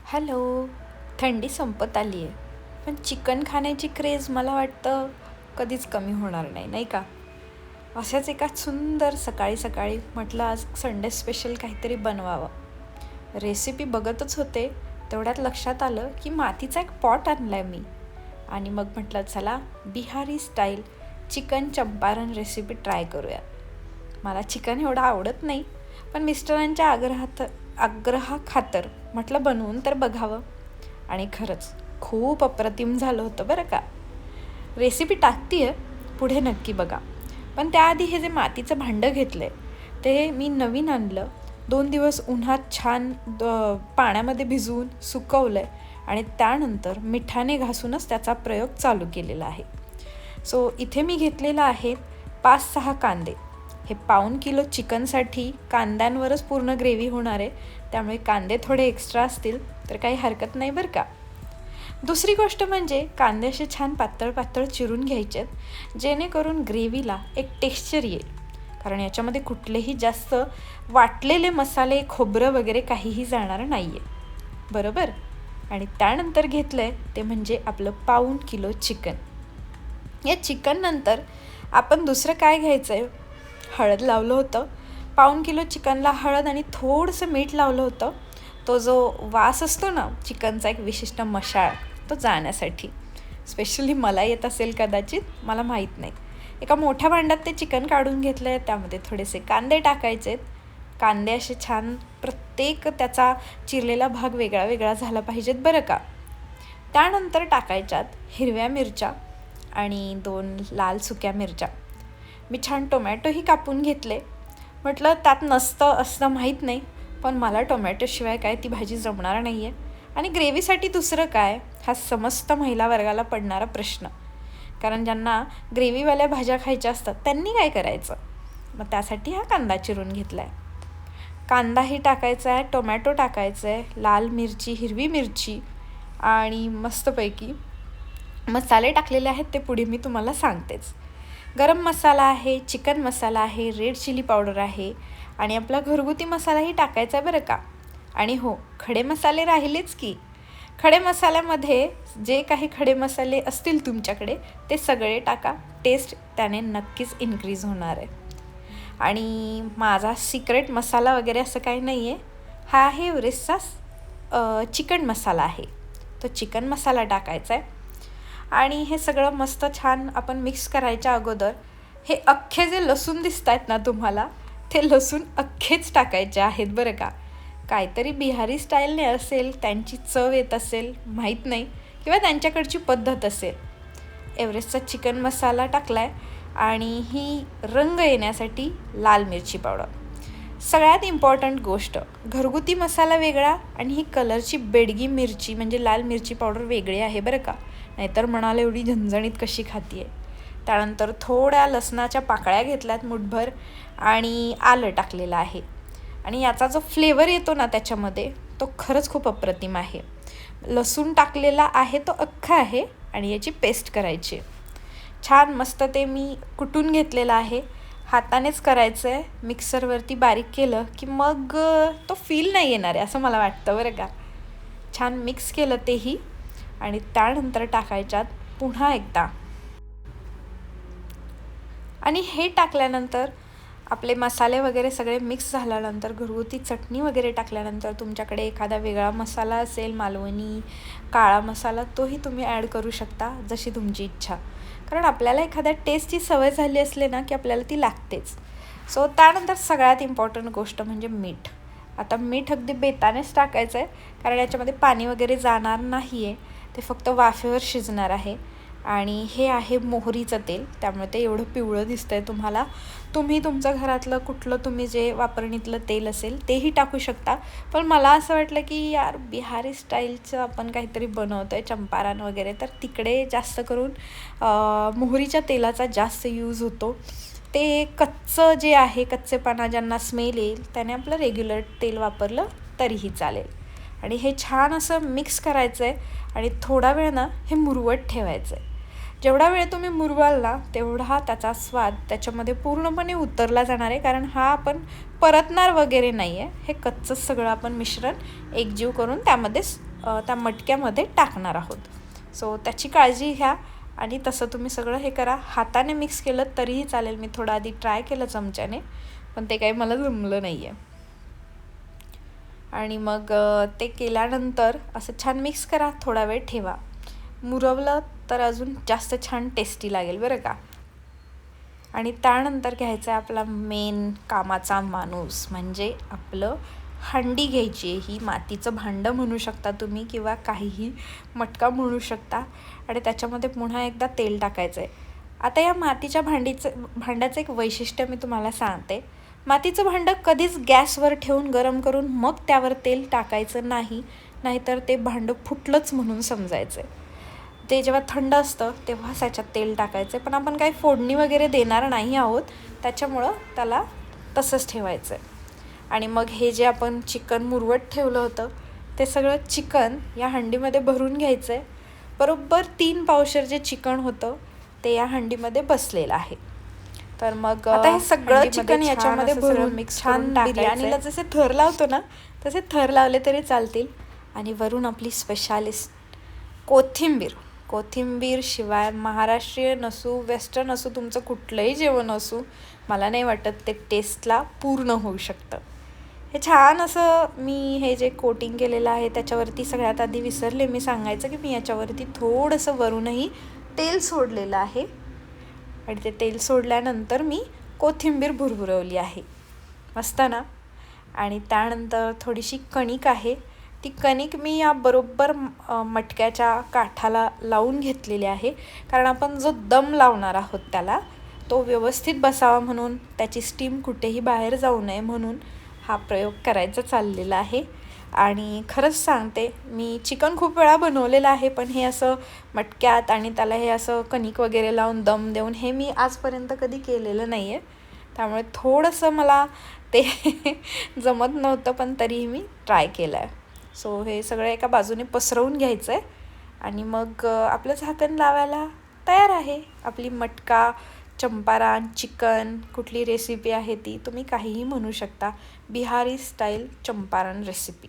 Hello. थंडी संपत आली आहे, पण चिकन खाण्याची क्रेज मला वाटतं कधीच कमी होणार नाही, नाही का? अशाच एका सुंदर सकाळी सकाळी म्हटलं आज संडे स्पेशल काहीतरी बनवावं. रेसिपी बघतच होते, तेवढ्यात लक्षात आलं की मातीचा एक पॉट आणला आहे मी. आणि मग म्हटलं चला Bihari style chicken Champaran recipe try करूया. मला चिकन एवढं आवडत नाही, पण मिस्टरांच्या आग्रहाखातर म्हटलं बनवून तर बघावं. आणि खरंच खूप अप्रतिम झालं होतं बरं का. रेसिपी टाकते आहे, पुढे नक्की बघा. पण त्याआधी हे जे मातीचं भांडं घेतलं आहे ते मी नवीन आणलं. 2 दिवस उन्हात छान पाण्यामध्ये भिजवून सुकवलं आहे आणि त्यानंतर मिठाने घासूनच त्याचा प्रयोग चालू केलेला आहे. सो इथे मी घेतलेला आहे 5-6 कांदे. हे 1/4 किलो चिकनसाठी कांद्यांवरच पूर्ण ग्रेव्ही होणार आहे, त्यामुळे कांदे थोडे एक्स्ट्रा असतील तर काही हरकत नाही बरं का. दुसरी गोष्ट म्हणजे कांदे असे छान पातळ पातळ चिरून घ्यायचे, जेणेकरून ग्रेव्हीला एक टेक्स्चर येईल. कारण याच्यामध्ये कुठलेही जास्त वाटलेले मसाले, खोबरं वगैरे काहीही जाणार नाही आहे, बरोबर. आणि त्यानंतर घेतलं आहे ते म्हणजे आपलं 1/4 किलो चिकन. या चिकन नंतर आपण दुसरं काय घ्यायचं आहे, हळद लावलं होतं. 1/4 किलो चिकनला हळद आणि थोडंसं मीठ लावलं होतं. तो जो वास असतो ना चिकनचा, एक विशिष्ट मशाळ, तो जाण्यासाठी. स्पेशली मला येत असेल कदाचित, मला माहीत नाही. एका मोठ्या भांड्यात ते चिकन काढून घेतलं आहे, त्यामध्ये थोडेसे कांदे टाकायचे. कांदे असे छान प्रत्येक त्याचा चिरलेला भाग वेगळा वेगळा झाला पाहिजेत बरं का. त्यानंतर टाकायच्यात हिरव्या मिरच्या आणि 2 लाल सुक्या मिरच्या. मी छान टोमॅटोही कापून घेतले. म्हटलं त्यात नसतं असतं माहीत नाही, पण मला टोमॅटोशिवाय काय ती भाजी जमणार नाही आहे. आणि ग्रेव्हीसाठी दुसरं काय, हा समस्त महिला वर्गाला पडणारा प्रश्न. कारण ज्यांना ग्रेव्हीवाल्या भाज्या खायच्या असतात त्यांनी काय करायचं. मग त्यासाठी हा कांदा चिरून घेतला आहे. कांदाही टाकायचा आहे, टोमॅटो टाकायचं आहे, लाल मिरची, हिरवी मिरची आणि मस्तपैकी मसाले टाकलेले आहेत, ते पुढे मी तुम्हाला सांगतेच. गरम मसाला आहे, चिकन मसाला आहे, रेड चिली पावडर आहे आणि आपला घरगुती मसालाही टाकायचा आहे बरं का. आणि हो, खडे मसाले राहिलेच की. खडे मसाल्यामध्ये जे काही खडे मसाले असतील तुमच्याकडे ते सगळे टाका. टेस्ट त्याने नक्कीच इन्क्रीज होणार आहे. आणि माझा सिक्रेट मसाला वगैरे असं काही नाही आहे. हा आहे एव्हरेस्टचा चिकन मसाला आहे. तो चिकन मसाला टाकायचा आहे. आणि हे सगळं मस्त छान आपण मिक्स करायच्या अगोदर हे अख्खे जे लसूण दिसत आहेत ना तुम्हाला, ते लसूण अख्खेच टाकायचे आहेत बरं का. काहीतरी बिहारी स्टाईलने असेल, त्यांची चव येत असेल माहीत नाही, किंवा त्यांच्याकडची पद्धत असेल. एव्हरेस्टचा चिकन मसाला टाकला आहे आणि ही रंग येण्यासाठी लाल मिरची पावडर. सगळ्यात इम्पॉर्टंट गोष्ट, घरगुती मसाला वेगळा आणि ही कलरची बेडगी मिरची म्हणजे लाल मिरची पावडर वेगळी आहे बरं का. नाहीतर म्हणाले एवढी झणझणीत कशी खाती आहे. त्यानंतर थोड्या लसणाच्या पाकळ्या घेतल्यात मुठभर आणि आलं टाकलेलं आहे. आणि याचा जो फ्लेवर येतो ना त्याच्यामध्ये, तो खरंच खूप अप्रतिम आहे. लसूण टाकलेला आहे तो अख्खा आहे आणि याची पेस्ट करायची. छान मस्त ते मी कुटून घेतलेलं आहे. हातानेच करायचं आहे, मिक्सरवरती बारीक केलं की मग तो फील नाही येणार आहे असं मला वाटतं बरं का. छान मिक्स केलं तेही आणि त्यानंतर टाकायच्यात पुन्हा एकदा. आणि हे टाकल्यानंतर आपले मसाले वगैरे सगळे मिक्स झाल्यानंतर, घरगुती चटणी वगैरे टाकल्यानंतर, तुमच्याकडे एखादा वेगळा मसाला असेल, मालवणी, काळा मसाला, तोही तुम्ही ॲड करू शकता जशी तुमची इच्छा. कारण आपल्याला एखाद्या टेस्टची सवय झाली असले ना की आपल्याला ती लागतेच. सो त्यानंतर सगळ्यात इम्पॉर्टंट गोष्ट म्हणजे मीठ. आता मीठ अगदी बेतानेच टाकायचं आहे, कारण याच्यामध्ये पाणी वगैरे जाणार नाही आहे, ते फक्त वाफेवर शिजणार आहे. आणि हे आहे मोहरीचं तेल, त्यामुळे ते एवढं पिवळं दिसतं आहे तुम्हाला. तुम्ही तुमचं घरातलं कुठलं तुम्ही जे वापरणीतलं तेल असेल तेही टाकू शकता. पण मला असं वाटलं की यार बिहारी स्टाईलचं आपण काहीतरी बनवतो आहे चंपारण वगैरे, तर तिकडे जास्त करून मोहरीच्या तेलाचा जास्त यूज होतो. ते कच्चं जे आहे, कच्चेपणा ज्यांना स्मेल येईल त्याने आपलं रेग्युलर तेल वापरलं तरीही चालेल. आणि हे छान असं मिक्स करायचं आहे आणि थोडा वेळ ना हे मुरवत ठेवायचं आहे. जेवढा वेळ तुम्ही मुरवाल ना तेवढा त्याचा स्वाद त्याच्यामध्ये पूर्णपणे उतरला जाणार आहे. कारण हा आपण परतणार वगैरे नाही आहे, हे कच्चंच सगळं आपण मिश्रण एकजीव करून त्यामध्ये त्या मटक्यामध्ये टाकणार आहोत. सो त्याची काळजी घ्या आणि तसं तुम्ही सगळं हे करा. हाताने मिक्स केलं तरीही चालेल. मी थोडं आधी ट्राय केलं चमच्याने, पण ते काही मला जमलं नाही आहे. आणि मग ते केल्यानंतर असं छान मिक्स करा, थोडा वेळ ठेवा. मुरवलं तर अजून जास्त छान टेस्टी लागेल बरं का. आणि त्यानंतर घ्यायचं आहे आपला मेन कामाचा माणूस, म्हणजे आपलं हंडी घ्यायची आहे. ही मातीचं भांडं म्हणू शकता तुम्ही किंवा काहीही मटका म्हणू शकता. आणि त्याच्यामध्ये पुन्हा एकदा तेल टाकायचं आहे. आता या मातीच्या भांड्याचं एक वैशिष्ट्य मी तुम्हाला सांगते. मातीचं भांडं कधीच गॅसवर ठेवून गरम करून मग त्यावर तेल टाकायचं नाही, नाहीतर ते भांडं फुटलंच म्हणून समजायचं आहे. ते जेव्हा थंड असतं तेव्हाच त्याच्यात तेल टाकायचं आहे. पण आपण काही फोडणी वगैरे देणार नाही आहोत, त्याच्यामुळं त्याला तसंच ठेवायचं आहे. आणि मग हे जे आपण चिकन मुरवत ठेवलं होतं ते सगळं चिकन या हंडीमध्ये भरून घ्यायचं आहे. बरोबर 3 पावशेर जे चिकन होतं ते या हंडीमध्ये बसलेलं आहे. तर मग आता हे सगळं चिकन याच्यामध्ये भरून मिक्स छान बिर्याणीला जसे थर लावतो ना तसे थर लावले तरी चालतील. आणि वरून आपली स्पेशालिस्ट कोथिंबीर शिवाय महाराष्ट्रीयन असू वेस्टर्न असू तुमचं कुठलंही जेवण असू, मला नाही वाटत ते टेस्टला पूर्ण होऊ शकतं. हे छान असं मी हे जे कोटिंग केलेलं आहे त्याच्यावरती सगळ्यात आधी विसरले मी सांगायचं की मी याच्यावरती थोडंसं वरूनही तेल सोडलेलं आहे. आणि ते तेल सोडल्यानंतर मी कोथिंबीर भुरभुरवली आहे. मस्त ना. आणि त्यानंतर थोडीशी कणिक आहे. ती कणिक मी या बरोबर मटक्याच्या काठाला लावून घेतलेली आहे, कारण आपण जो दम लावणार आहोत त्याला तो व्यवस्थित बसावा म्हणून, त्याची स्टीम कुठेही बाहेर जाऊ नये म्हणून हा प्रयोग करायचा चाललेला आहे. आणि खरंच सांगते, मी चिकन खूप वेळा बनवलेलं आहे, पण हे असं मटक्यात आणि त्याला हे असं कणिक वगैरे लावून दम देऊन हे मी आजपर्यंत कधी केलेलं नाही आहे. त्यामुळे थोडंसं मला ते जमत नव्हतं, पण तरीही मी ट्राय केलं आहे. सो हे सगळं एका बाजूने पसरवून घ्यायचं आहे आणि मग आपलं झाकण लावायला तयार आहे. आपली मटका चंपारण चिकन कुठली रेसिपी आहे ती तुम्ही काहीही म्हणू शकता. Bihari style Champaran recipe.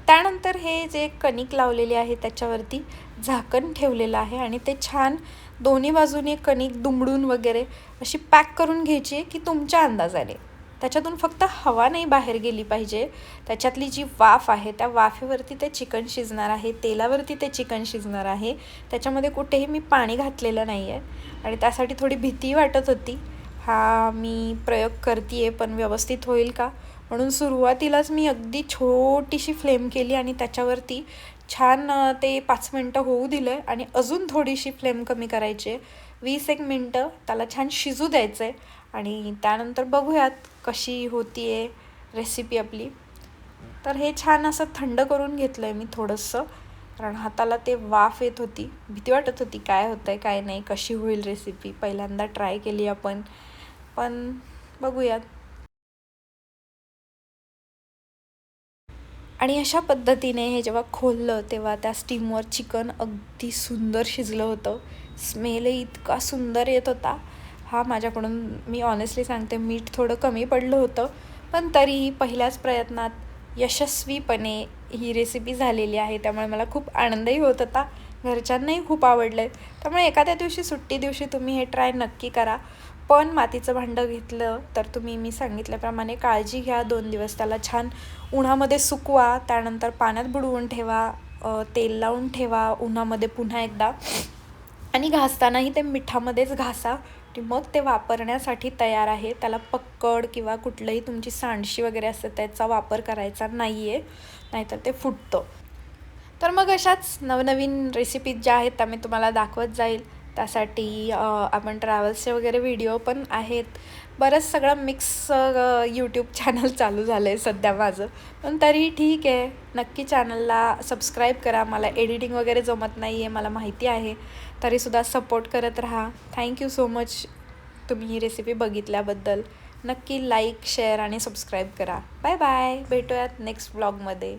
त्यानंतर हे जे कणिक लावलेली आहे त्याच्यावरती झाकण ठेवलेलं आहे आणि ते छान दोन्ही बाजूने कणिक दुमडून वगैरे अशी पॅक करून घ्यायची आहे की तुमच्या अंदाजाने. त्याच्यातून फक्त हवा नाही बाहेर गेली पाहिजे. त्याच्यातली जी वाफ आहे त्या वाफेवरती ते चिकन शिजणार आहे, तेलावरती ते चिकन शिजणार आहे. त्याच्यामध्ये कुठेही मी पाणी घातलेलं नाही आहे आणि त्यासाठी थोडी भीती वाटत होती. हा मी प्रयोग करते आहे पण व्यवस्थित होईल का, म्हणून सुरुवातीलाच मी अगदी छोटीशी फ्लेम केली आणि त्याच्यावरती छान ते 5 मिनटं होऊ दिलं आहे आणि अजून थोडीशी फ्लेम कमी करायची आहे. 20 मिनटं त्याला छान शिजू द्यायचं आहे आणि त्यानंतर बघूयात कशी होती आहे रेसिपी आपली. तर हे छान असं थंड करून घेतलं आहे मी थोडंसं, कारण हाताला ते वाफ येत होती, भीती वाटत होती काय होतं आहे काय नाही, कशी होईल रेसिपी. पहिल्यांदा ट्राय केली आपण, पण बघूयात. आणि अशा पद्धतीने हे जेव्हा खोललं तेव्हा त्या स्टीमवर चिकन अगदी सुंदर शिजलं होतं. स्मेलही इतका सुंदर येत होता. हा माझ्याकडून, मी ऑनेस्टली सांगते, मीठ थोडं कमी पडलं होतं, पण तरीही पहिल्याच प्रयत्नात यशस्वीपणे ही रेसिपी झालेली आहे. त्यामुळे मला खूप आनंदही होत होता, घरच्यांनाही खूप आवडलं आहे. त्यामुळे एखाद्या दिवशी सुट्टी दिवशी तुम्ही हे ट्राय नक्की करा. पण मातीचं भांडं घेतलं तर तुम्ही मी सांगितल्याप्रमाणे काळजी घ्या. 2 दिवस त्याला छान उन्हामध्ये सुकवा, त्यानंतर पाण्यात बुडवून ठेवा, तेल लावून ठेवा उन्हामध्ये पुन्हा एकदा, आणि घासतानाही ते मिठामध्येच घासा. आणि मग ते वापरण्यासाठी तयार आहे. त्याला पक्कड किंवा कुठलंही तुमची सांडशी वगैरे असते त्याचा वापर करायचा नाही आहे, नाहीतर ते फुटतं. तर मग अशाच नवनवीन रेसिपीज ज्या आहेत त्या मी तुम्हाला दाखवत जाईल. त्यासाठी आपण ट्रॅव्हल्सचे वगैरे व्हिडिओ पण आहेत. बरंच सगळं मिक्स यूट्यूब चॅनल चालू झालं आहे सध्या माझं, पण तरीही ठीक आहे. नक्की चॅनलला सबस्क्राईब करा. मला एडिटिंग वगैरे जमत नाही आहे, मला माहिती आहे, तरीसुद्धा सपोर्ट करत राहा. थँक्यू सो मच तुम्ही ही रेसिपी बघितल्याबद्दल. नक्की लाईक शेअर आणि सबस्क्राईब करा. Bye bye. भेटूयात नेक्स्ट व्लॉगमध्ये.